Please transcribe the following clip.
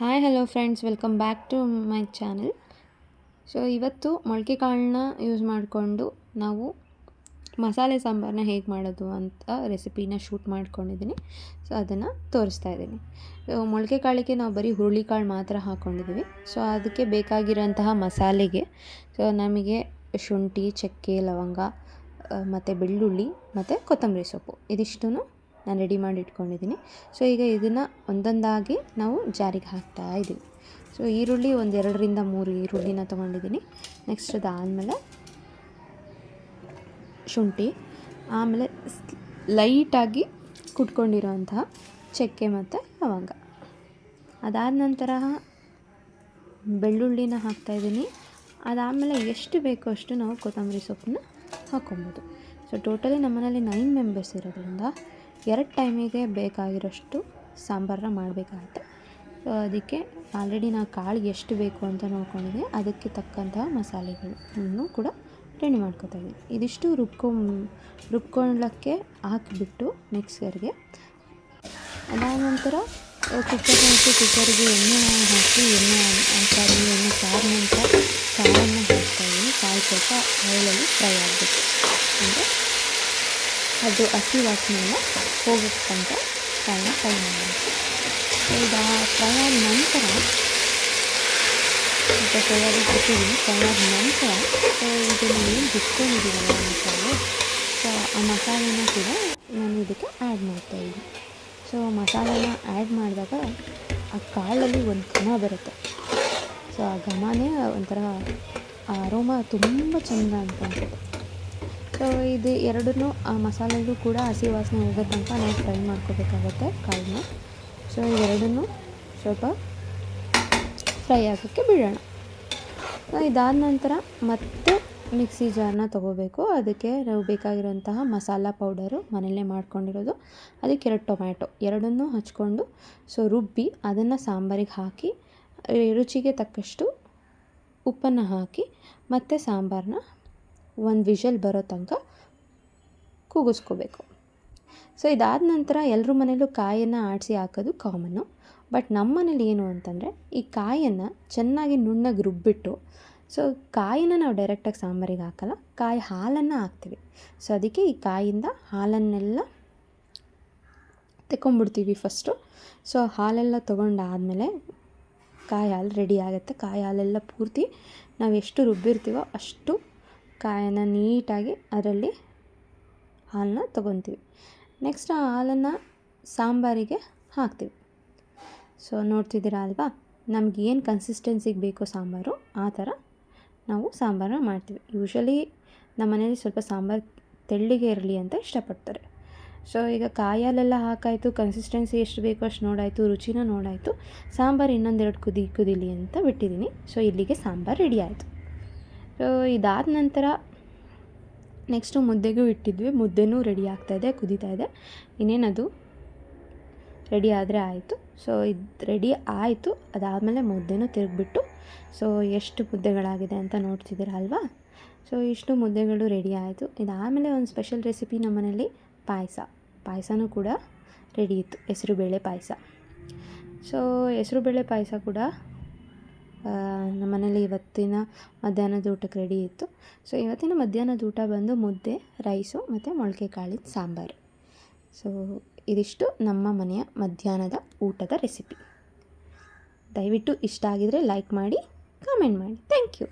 Hi hello friends, welcome back to my channel. So ಇವತ್ತು ಮೊಳಕೆ ಕಾಳನ್ನ ಯೂಸ್ ಮಾಡಿಕೊಂಡು ನಾವು ಮಸಾಲೆ ಸಾಂಬಾರನ್ನ ಹೇಗೆ ಮಾಡೋದು ಅಂತ ರೆಸಿಪಿನ ಶೂಟ್ ಮಾಡ್ಕೊಂಡಿದ್ದೀನಿ. ಸೊ ಅದನ್ನು ತೋರಿಸ್ತಾ ಇದ್ದೀನಿ. ಮೊಳಕೆ ಕಾಳಿಗೆ ನಾವು ಬರೀ ಹುರುಳಿಕಾಳು ಮಾತ್ರ ಹಾಕ್ಕೊಂಡಿದ್ದೀವಿ. ಸೊ ಅದಕ್ಕೆ ಬೇಕಾಗಿರೋಂತಹ ಮಸಾಲೆಗೆ ನಮಗೆ ಶುಂಠಿ, ಚಕ್ಕೆ, ಲವಂಗ ಮತ್ತು ಬೆಳ್ಳುಳ್ಳಿ ಮತ್ತು ಕೊತ್ತಂಬರಿ ಸೊಪ್ಪು ಇದಿಷ್ಟೂ ನಾನು ರೆಡಿ ಮಾಡಿ ಇಟ್ಕೊಂಡಿದ್ದೀನಿ. ಸೊ ಈಗ ಇದನ್ನು ಒಂದೊಂದಾಗಿ ನಾವು ಜಾರಿಗೆ ಹಾಕ್ತಾ ಇದ್ದೀವಿ. ಸೊ ಈರುಳ್ಳಿ ಒಂದು 2ರಿಂದ 3 ಈರುಳ್ಳಿನ ತೊಗೊಂಡಿದ್ದೀನಿ. ನೆಕ್ಸ್ಟ್ ಅದಾದಮೇಲೆ ಶುಂಠಿ, ಆಮೇಲೆ ಲೈಟಾಗಿ ಕುಟ್ಕೊಂಡಿರೋಂತಹ ಚಕ್ಕೆ ಮತ್ತು ಲವಂಗ. ಅದಾದ ನಂತರ ಬೆಳ್ಳುಳ್ಳಿನ ಹಾಕ್ತಾಯಿದ್ದೀನಿ. ಅದಾದಮೇಲೆ ಎಷ್ಟು ಬೇಕೋ ಅಷ್ಟು ನಾವು ಕೊತ್ತಂಬರಿ ಸೊಪ್ಪನ್ನ ಹಾಕ್ಕೊಬೋದು. ಸೊ ಟೋಟಲಿ ನಮ್ಮ ಮನೇಲಿ 9 ಮೆಂಬರ್ಸ್ ಇರೋದ್ರಿಂದ 2 ಟೈಮಿಗೆ ಬೇಕಾಗಿರೋಷ್ಟು ಸಾಂಬಾರನ್ನ ಮಾಡಬೇಕಾಗುತ್ತೆ. ಸೊ ಅದಕ್ಕೆ ಆಲ್ರೆಡಿ ನಾವು ಕಾಳಿಗೆ ಎಷ್ಟು ಬೇಕು ಅಂತ ನೋಡ್ಕೊಂಡಿದ್ದೀನಿ. ಅದಕ್ಕೆ ತಕ್ಕಂತಹ ಮಸಾಲೆಗಳನ್ನು ಕೂಡ ರೆಡಿ ಮಾಡ್ಕೊತಾ ಇದ್ದೀನಿ. ಇದಿಷ್ಟು ರುಬ್ಕೊಳ್ಳೋಕ್ಕೆ ಹಾಕಿಬಿಟ್ಟು ಮಿಕ್ಸರ್ಗೆ. ಅದಾದ ನಂತರ ಕುಕ್ಕರ್ಗೆ ಎಣ್ಣೆ ಹಾಕಿ ಎಣ್ಣೆ ಕಾದ ನಂತರ ಕಾಳನ್ನು ಹಾಕ್ತಾಯಿದ್ದೀನಿ. ಕಾಳು ಸ್ವಲ್ಪ ಆಯಿಲಲ್ಲಿ ಫ್ರೈ ಆಗಬೇಕು, ಅಂದರೆ ಅದು ಹಸಿ ವಾಸನೆಯನ್ನು ಹೋಗೋ ತನಕ ಕಾಳನ್ನ ಫ್ರೈ ಮಾಡಬೇಕು. ಇದು ಫ್ರೈ ಆದ ನಂತರ ಸ್ವಲ್ಪ ಸೋಯಾಬೀನ್ ಹಾಕಿದ್ದೀನಿ. ಫ್ರೈ ಆದ ನಂತರ ಇದನ್ನು ಏನು ಬಿಟ್ಕೊಂಡಿದ್ದೀವಲ್ಲ ಮಸಾಲೆ, ಸೊ ಆ ಮಸಾಲೆನ ಕೂಡ ನಾನು ಇದಕ್ಕೆ ಆ್ಯಡ್ ಮಾಡ್ತಾಯಿದ್ದೀನಿ. ಸೊ ಮಸಾಲೆನ ಆ್ಯಡ್ ಮಾಡಿದಾಗ ಆ ಕಾಳಲ್ಲಿ ಒಂದು ಘಮ ಬರುತ್ತೆ. ಸೊ ಆ ಘಮನೇ ಒಂಥರ ಅರೋಮಾ ತುಂಬ ಚೆಂದ ಅಂತ ಅನ್ಸುತ್ತೆ. ಸೊ ಇದು ಎರಡನ್ನೂ ಆ ಮಸಾಲೆಗೂ ಕೂಡ ಹಸಿ ವಾಸನೆ ಹೋಗೋ ತನಕ ನಾವು ಫ್ರೈ ಮಾಡ್ಕೋಬೇಕಾಗತ್ತೆ ಕಾಳನ್ನ. ಸೊ ಇವೆರಡನ್ನೂ ಸ್ವಲ್ಪ ಫ್ರೈ ಆಗೋಕ್ಕೆ ಬಿಡೋಣ. ಇದಾದ ನಂತರ ಮತ್ತೆ ಮಿಕ್ಸಿ ಜಾರನ್ನ ತೊಗೋಬೇಕು. ಅದಕ್ಕೆ ನಾವು ಬೇಕಾಗಿರೋಂತಹ ಮಸಾಲ ಪೌಡರು ಮನೆಯಲ್ಲೇ ಮಾಡ್ಕೊಂಡಿರೋದು, ಅದಕ್ಕೆ 2 ಟೊಮ್ಯಾಟೊ ಎರಡನ್ನೂ ಹಚ್ಕೊಂಡು ರುಬ್ಬಿ ಅದನ್ನು ಸಾಂಬಾರಿಗೆ ಹಾಕಿ ರುಚಿಗೆ ತಕ್ಕಷ್ಟು ಉಪ್ಪನ್ನು ಹಾಕಿ ಮತ್ತು ಸಾಂಬಾರನ್ನ 1 ವಿಷಲ್ ಬರೋ ತನಕ ಕೂಗಿಸ್ಕೋಬೇಕು. ಸೊ ಇದಾದ ನಂತರ ಎಲ್ಲರ ಮನೇಲೂ ಕಾಯನ್ನು ಆಡಿಸಿ ಹಾಕೋದು ಕಾಮನ್ನು. ಬಟ್ ನಮ್ಮ ಮನೇಲಿ ಏನು ಅಂತಂದರೆ, ಈ ಕಾಯನ್ನು ಚೆನ್ನಾಗಿ ನುಣ್ಣಗೆ ರುಬ್ಬಿಟ್ಟು, ಸೊ ಕಾಯಿನ ನಾವು ಡೈರೆಕ್ಟಾಗಿ ಸಾಂಬಾರಿಗೆ ಹಾಕಲ್ಲ, ಕಾಯಿ ಹಾಲನ್ನು ಹಾಕ್ತೀವಿ. ಸೊ ಅದಕ್ಕೆ ಈ ಕಾಯಿಂದ ಹಾಲನ್ನೆಲ್ಲ ತೆಕ್ಕೊಂಬಿಡ್ತೀವಿ ಫಸ್ಟು. ಸೊ ಹಾಲೆಲ್ಲ ತೊಗೊಂಡಾದಮೇಲೆ ಕಾಯಿ ಹಾಲು ರೆಡಿ ಆಗುತ್ತೆ. ಕಾಯಿ ಹಾಲೆಲ್ಲ ಪೂರ್ತಿ ನಾವು ಎಷ್ಟು ರುಬ್ಬಿರ್ತೀವೋ ಅಷ್ಟು ಕಾಯನ್ನು ನೀಟಾಗಿ ಅದರಲ್ಲಿ ಹಾಲನ್ನ ತೊಗೊತೀವಿ. ನೆಕ್ಸ್ಟ್ ಆ ಹಾಲನ್ನು ಸಾಂಬಾರಿಗೆ ಹಾಕ್ತೀವಿ. ಸೊ ನೋಡ್ತಿದ್ದೀರಾ ಅಲ್ವಾ, ನಮಗೇನು ಕನ್ಸಿಸ್ಟೆನ್ಸಿಗೆ ಬೇಕೋ ಸಾಂಬಾರು ಆ ಥರ ನಾವು ಸಾಂಬಾರನ್ನ ಮಾಡ್ತೀವಿ. ಯೂಶ್ವಲಿ ನಮ್ಮ ಮನೇಲಿ ಸ್ವಲ್ಪ ಸಾಂಬಾರು ತೆಳ್ಳಗೆ ಇರಲಿ ಅಂತ ಇಷ್ಟಪಡ್ತಾರೆ. ಸೊ ಈಗ ಕಾಯಿ ಹಾಲೆಲ್ಲ ಹಾಕಾಯಿತು, ಕನ್ಸಿಸ್ಟೆನ್ಸಿ ಎಷ್ಟು ಬೇಕೋ ಅಷ್ಟು ನೋಡಾಯಿತು, ರುಚಿನ ನೋಡಾಯಿತು, ಸಾಂಬಾರು ಇನ್ನೊಂದೆರಡು ಕುದೀಲಿ ಅಂತ ಬಿಟ್ಟಿದ್ದೀನಿ. ಸೊ ಇಲ್ಲಿಗೆ ಸಾಂಬಾರು ರೆಡಿ ಆಯಿತು. ಸೊ ಇದಾದ ನಂತರ ನೆಕ್ಸ್ಟು ಮುದ್ದೆಗೂ ಇಟ್ಟಿದ್ವಿ. ಮುದ್ದೆನೂ ರೆಡಿ ಆಗ್ತಾಯಿದೆ, ಕುದೀತಾಯಿದೆ. ಇನ್ನೇನದು ರೆಡಿ ಆದರೆ ಆಯಿತು. ಸೊ ಇದು ರೆಡಿ ಆಯಿತು. ಅದಾದಮೇಲೆ ಮುದ್ದೆನೂ ತಿರುಗಿಬಿಟ್ಟು ಸೊ ಎಷ್ಟು ಮುದ್ದೆಗಳಾಗಿದೆ ಅಂತ ನೋಡ್ತಿದ್ದೀರ ಅಲ್ವಾ. ಸೊ ಇಷ್ಟು ಮುದ್ದೆಗಳು ರೆಡಿ ಆಯಿತು. ಇದಾದಮೇಲೆ ಒಂದು ಸ್ಪೆಷಲ್ ರೆಸಿಪಿ ನಮ್ಮ ಮನೇಲಿ ಪಾಯಸನೂ ಕೂಡ ರೆಡಿ ಇತ್ತು, ಹೆಸರುಬೇಳೆ ಪಾಯಸ. ಸೊ ಹೆಸರುಬೇಳೆ ಪಾಯಸ ಕೂಡ ನಮ್ಮ ಮನೇಲಿ ಇವತ್ತಿನ ಮಧ್ಯಾಹ್ನದ ಊಟಕ್ಕೆ ರೆಡಿ ಇತ್ತು. ಸೊ ಇವತ್ತಿನ ಮಧ್ಯಾಹ್ನದ ಊಟ ಬಂದು ಮುದ್ದೆ, ರೈಸು ಮತ್ತು ಮೊಳಕೆ ಕಾಳಿನ ಸಾಂಬಾರು. ಸೊ ಇದಿಷ್ಟು ನಮ್ಮ ಮನೆಯ ಮಧ್ಯಾಹ್ನದ ಊಟದ ರೆಸಿಪಿ. ದಯವಿಟ್ಟು ಇಷ್ಟ ಆಗಿದರೆ ಲೈಕ್ ಮಾಡಿ, ಕಾಮೆಂಟ್ ಮಾಡಿ. Thank you.